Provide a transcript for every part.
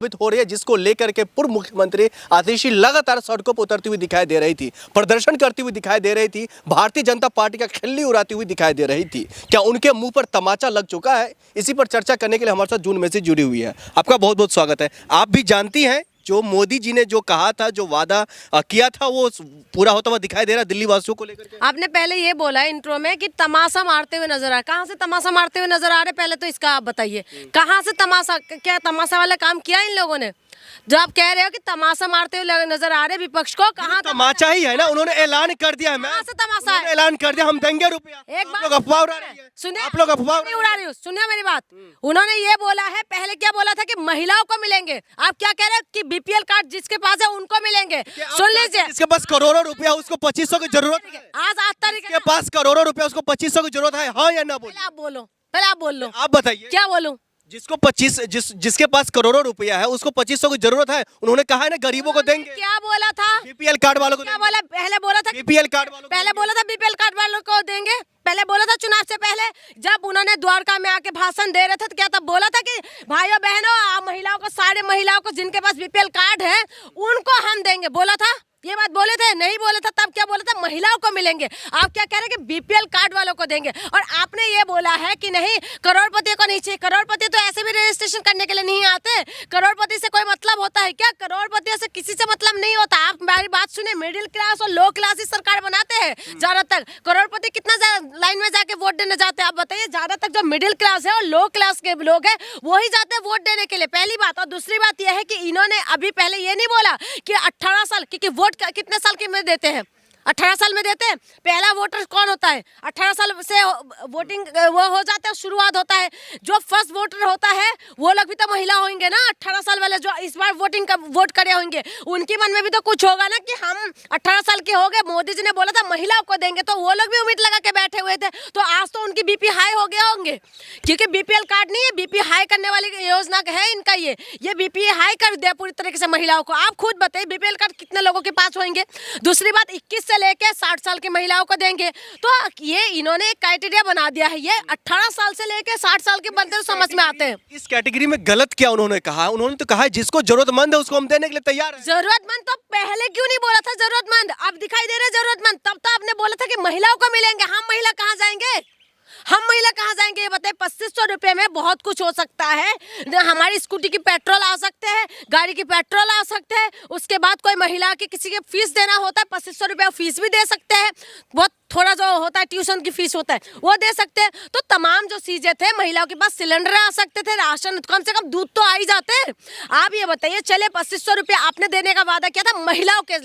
साबित हो रही है, जिसको लेकर के पूर्व मुख्यमंत्री आतिशी लगातार सड़कों पर उतरती हुई दिखाई दे रही थी, प्रदर्शन करती हुई दिखाई दे रही थी, भारतीय जनता पार्टी का खिल्ली उड़ाती हुई दिखाई दे रही थी। क्या उनके मुंह पर तमाचा लग चुका है? इसी पर चर्चा करने के लिए हमारे साथ जून में से जुड़ी हुई है। आपका बहुत बहुत स्वागत है। आप भी जानती हैं जो मोदी जी ने जो कहा था, जो वादा किया था, वो पूरा होता हुआ दिखाई दे रहा है दिल्ली वासियों को लेकर के। आपने पहले ये बोला इंट्रो में कि तमाशा मारते हुए नजर आ रहे। कहाँ से तमाशा मारते हुए नजर आ रहे? पहले तो इसका आप बताइए, कहाँ से तमाशा, क्या तमाशा वाला काम किया इन लोगों ने? जो आप कह रहे हो कि तमाशा मारते हुए नजर आ रहे विपक्ष को, कहाँ तमाचा ही है ना? उन्होंने ऐलान कर दिया है। कहाँ से तमाशा है? ऐलान कर दिया हम देंगे रुपया। एक बात अफवाह उड़ा रही है। सुनिए, आप लोग अफवाह नहीं उड़ा रही हूँ, सुनिए मेरी बात। उन्होंने ये बोला है, पहले क्या बोला था कि महिलाओं को मिलेंगे। आप क्या कह रहे हैं कि बीपीएल कार्ड जिसके पास है उनको मिलेंगे? सुन लीजिए, जिसके पास करोड़ों रुपया उसको 2500 की जरूरत है। आज 8 तारीख के पास करोड़ों रुपया उसको 2500 की जरूरत है, हाँ या ना? पहले आप बोलो, पहले आप बोल लो। आप बताइए क्या बोलूं? जिसको 25 जिसके पास करोड़ों रुपया है उसको 2500 की जरूरत है। उन्होंने कहा है ना गरीबों को देंगे। क्या बोला था? बीपीएल कार्ड वालों को क्या बोला? पहले बोला था बीपीएल कार्ड वालों को पहले बोला था बीपीएल कार्ड वालों को देंगे। पहले बोला था चुनाव से पहले, जब उन्होंने द्वारका में आके भाषण दे रहे थे तो क्या तब बोला था कि भाइयों बहनों, महिलाओं को, सारे महिलाओं को जिनके पास बीपीएल कार्ड है उनको हम देंगे? बोला था? ये बात बोले थे? नहीं बोले था। तब क्या बोला था? महिलाओं को मिलेंगे। आप क्या कह रहे हैं कि बीपीएल कार्ड वालों को देंगे? और आपने ये बोला है कि नहीं करोड़पति को नहीं चाहिए। करोड़पति तो ऐसे भी रजिस्ट्रेशन करने के लिए नहीं आते। करोड़पति से कोई मतलब होता है क्या? करोड़पति से किसी से मतलब नहीं होता। आप मेरी बात सुने, मिडिल क्लास और लो क्लास ही सरकार बनाते हैं ज्यादातर। करोड़पति कितना लाइन में जाके वोट देने जाते हैं? आप बताइए। ज्यादातर जो मिडिल क्लास है और लो क्लास के लोग हैं वही जाते हैं वोट देने के लिए, पहली बात। और दूसरी बात यह है कि इन्होंने अभी पहले ये नहीं बोला कि 18 साल, क्योंकि वोट कितने साल के में देते हैं? 18 साल में देते हैं। पहला वोटर कौन होता है? 18 साल से वोटिंग वो हो जाता है, शुरुआत होता है। जो फर्स्ट वोटर होता है वो लोग भी तो महिला होंगे ना। 18 साल वाले जो इस बार वोट करे होंगे, उनके मन में भी तो कुछ होगा ना कि हम 18 साल के हो गए, मोदी जी ने बोला था महिलाओं को देंगे, तो वो लोग भी उम्मीद लगा के बैठे हुए थे। तो आज तो उनकी बीपी हाई हो गया होंगे, क्योंकि बीपीएल कार्ड नहीं है, बीपी हाई करने वाली योजना है इनका। ये बीपी हाई कर दिया पूरी तरीके से महिलाओं को। आप खुद बताइए बीपीएल कार्ड कितने लोगों के पास होंगे? दूसरी बात, 21 से लेके 60 साल की महिलाओं को देंगे। तो ये इन्होंने एक क्राइटेरिया बना दिया है। ये 18 साल से लेके 60 साल के बंदे तो समझ में आते हैं। इस कैटेगरी में गलत क्या उन्होंने कहा? उन्होंने तो कहा है जिसको जरूरतमंद है उसको हम देने के लिए तैयार हैं। जरूरतमंद तो पहले क्यों नहीं बोला था? जरूरतमंद अब दिखाई दे रहे जरूरतमंद। तब तो आपने बोला था कि महिलाओं को मिलेंगे। हम महिला कहाँ जाएंगे? हम महिला कहाँ जाएंगे? ये बताइए। 2500 रुपए में बहुत कुछ हो सकता है। हमारी स्कूटी की पेट्रोल आ सकते हैं, गाड़ी की पेट्रोल आ सकते हैं। उसके बाद कोई महिला की किसी के फीस देना होता है, 2500 रुपये फीस भी दे सकते हैं। बहुत थोड़ा जो होता है ट्यूशन की फीस होता है वो दे सकते हैं। तो तमाम जो चीजें थे, महिलाओं के पास सिलेंडर आ सकते थे, राशन, कम से कम दूध तो आ ही जाते हैं। आप ये बताइए, चले 2500 रुपये आपने देने का वादा किया था महिलाओं के,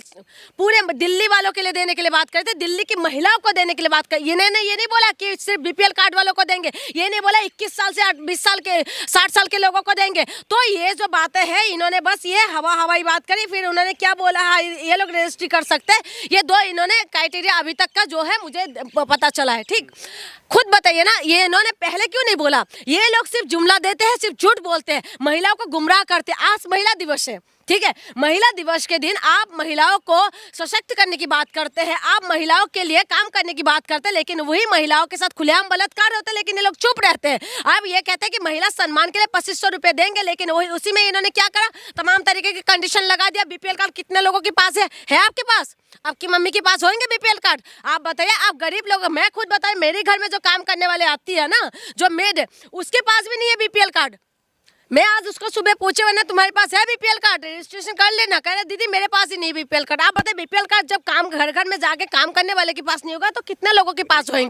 पूरे दिल्ली वालों के लिए देने के लिए बात करते, दिल्ली की महिलाओं को देने के लिए बात कर। ये नहीं बोला कि सिर्फ बीपीएल कार्ड वालों को देंगे, ये नहीं बोला 21 साल से 20 साल के 60 साल के लोगों को देंगे। तो ये जो बातें हैं इन्होंने बस ये हवाई बात करी। फिर उन्होंने क्या बोला, हाँ ये लोग रजिस्ट्री कर सकते हैं। ये दो इन्होंने क्राइटेरिया अभी तक का जो है मुझे पता चला है। ठीक, खुद बताइए ना, ये इन्होंने पहले क्यों नहीं बोला? ये लोग सिर्फ जुमला देते हैं, सिर्फ झूठ बोलते हैं, महिलाओं को गुमराह करते हैं। आज महिला दिवस है, ठीक है? महिला दिवस के दिन आप महिलाओं को सशक्त करने की बात करते हैं, आप महिलाओं के लिए काम करने की बात करते हैं, लेकिन वही महिलाओं के साथ खुलेआम बलात्कार होता है, लेकिन ये लोग चुप रहते हैं। आप ये कहते हैं कि महिला सम्मान के लिए 2500 रुपये देंगे, लेकिन वही उसी में इन्होंने क्या करा? तमाम तरीके की कंडीशन लगा दिया। बीपीएल कार्ड कितने लोगों के पास है आपके पास? आपकी मम्मी के पास होंगे बीपीएल कार्ड? आप बताइए। आप गरीब लोग, मैं खुद बताइए, मेरे घर में जो काम करने वाले आती है ना, जो मेड, उसके पास भी नहीं है बीपीएल कार्ड। मैं आज उसको सुबह पूछे, वरना तुम्हारे पास है बीपीएल कार्ड, रजिस्ट्रेशन कर लेना। कह रहे दीदी मेरे पास ही नहीं बीपीएल कार्ड। आप बताइए बीपीएल कार्ड जब काम घर घर में जाके काम करने वाले के पास नहीं होगा तो कितने लोगों के पास होंगे?